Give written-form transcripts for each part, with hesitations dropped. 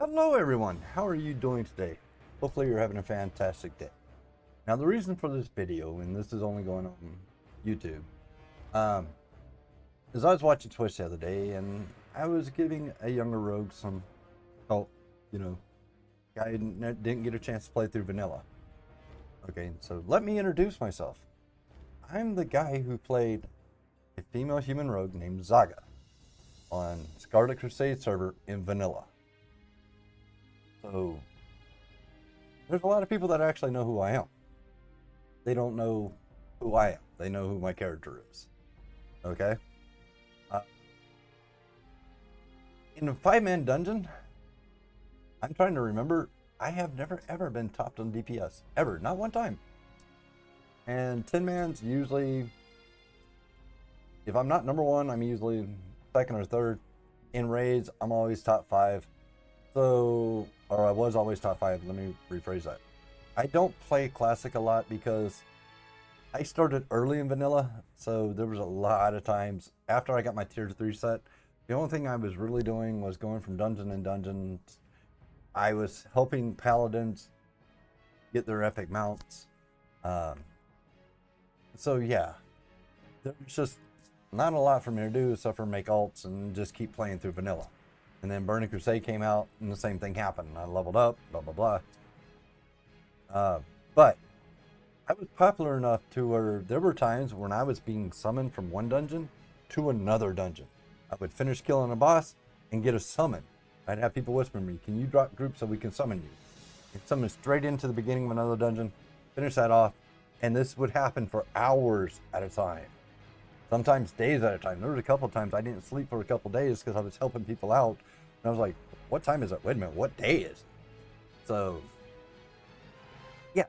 Hello everyone, how are you doing today? Hopefully you're having a fantastic day. Now the reason for this video, and this is only going on YouTube, um, is I was watching Twitch the other day and I was giving a younger rogue some help, you know, guy didn't get a chance to play through vanilla. Okay, so let me introduce myself. I'm the guy who played a female human rogue named Zaga on Scarlet Crusade server in vanilla. So there's a lot of people that actually know who I am. They don't know who I am. They know who my character is. Okay? Uh, in a 5-man dungeon, I'm trying to remember, I have never ever been topped on DPS. Ever. Not one time. And 10-man's usually, if I'm not number one, I'm usually second or third. In raids, I'm always top 5. So, or I was always top 5. Let me rephrase that. I don't play Classic a lot because I started early in vanilla, so there was a lot of times after I got my tier 3 set, the only thing I was really doing was going from dungeon in dungeon. I was helping paladins get their epic mounts. So yeah, there's just not a lot for me to do except for make alts and just keep playing through vanilla. And then Burning Crusade came out and the same thing happened. I leveled up, blah, blah, blah. But I was popular enough to where there were times when I was being summoned from one dungeon to another dungeon. I would finish killing a boss and get a summon. I'd have people whisper me, "Can you drop groups so we can summon you?" And summon straight into the beginning of another dungeon, finish that off, and this would happen for hours at a time. Sometimes days at a time. There was a couple of times I didn't sleep for a couple of days because I was helping people out. And I was like, what time is it? Wait a minute, what day is it? So yeah,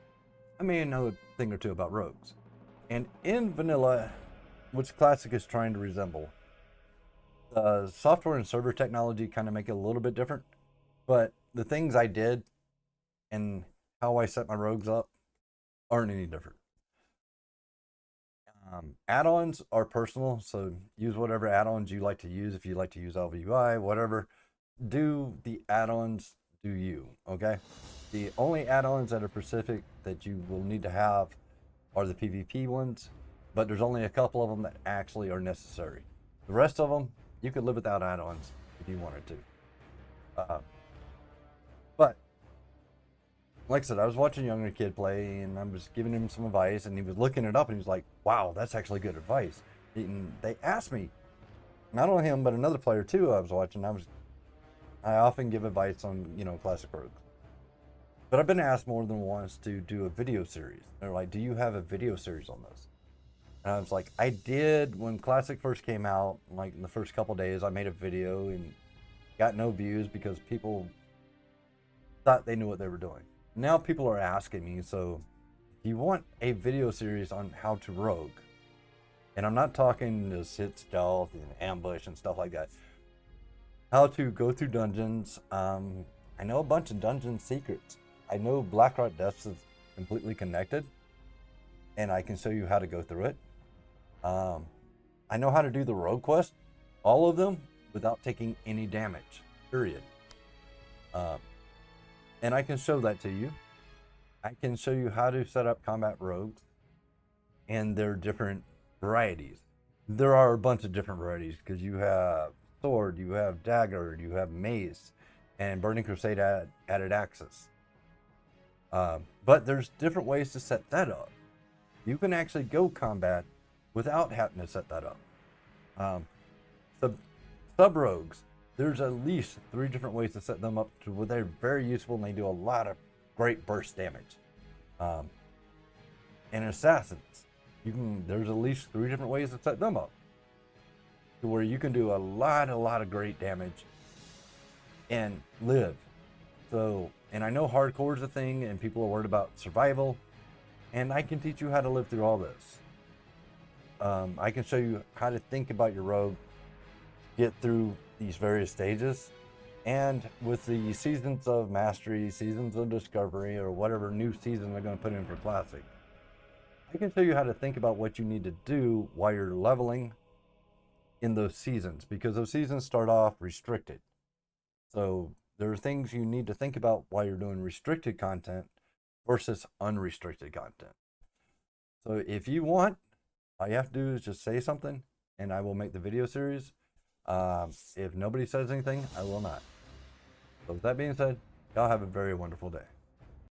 I may know a thing or two about rogues. And in vanilla, which Classic is trying to resemble, software and server technology kind of make it a little bit different. But the things I did and how I set my rogues up aren't any different. Add-ons are personal, so use whatever add-ons you like to use. If you like to use LVUI, whatever, do the add-ons, do you, okay? The only add-ons that are specific that you will need to have are the PvP ones, but there's only a couple of them that actually are necessary. The rest of them, you could live without add-ons if you wanted to. But like I said, I was watching a younger kid play and I was giving him some advice and he was looking it up and he was like, wow, that's actually good advice. And they asked me, not only him, but another player too I was watching. I often give advice on, Classic rogues. But I've been asked more than once to do a video series. They're like, do you have a video series on this? And I was like, I did when Classic first came out, like in the first couple days, I made a video and got no views because people thought they knew what they were doing. Now people are asking me, so if you want a video series on how to rogue, and I'm not talking to sit stealth and ambush and stuff like that, how to go through dungeons. I know a bunch of dungeon secrets. I know Blackrock Depths is completely connected, and I can show you how to go through it. I know how to do the rogue quest, all of them, without taking any damage, period. And I can show that to you. I can show you how to set up combat rogues and their different varieties. There are a bunch of different varieties because you have sword, you have dagger, you have mace, and Burning Crusade added axes. But there's different ways to set that up. You can actually go combat without having to set that up. Sub rogues, there's at least 3 different ways to set them up to where they're very useful and they do a lot of great burst damage. And assassins, there's at least 3 different ways to set them up to where you can do a lot of great damage and live. So, and I know hardcore is a thing and people are worried about survival, and I can teach you how to live through all this. I can show you how to think about your rogue, get through these various stages, and with the seasons of mastery, seasons of discovery, or whatever new season they're going to put in for Classic, I can show you how to think about what you need to do while you're leveling in those seasons, because those seasons start off restricted. So there are things you need to think about while you're doing restricted content versus unrestricted content. So if you want, all you have to do is just say something and I will make the video series. If nobody says anything, I will not. So with that being said, y'all have a very wonderful day.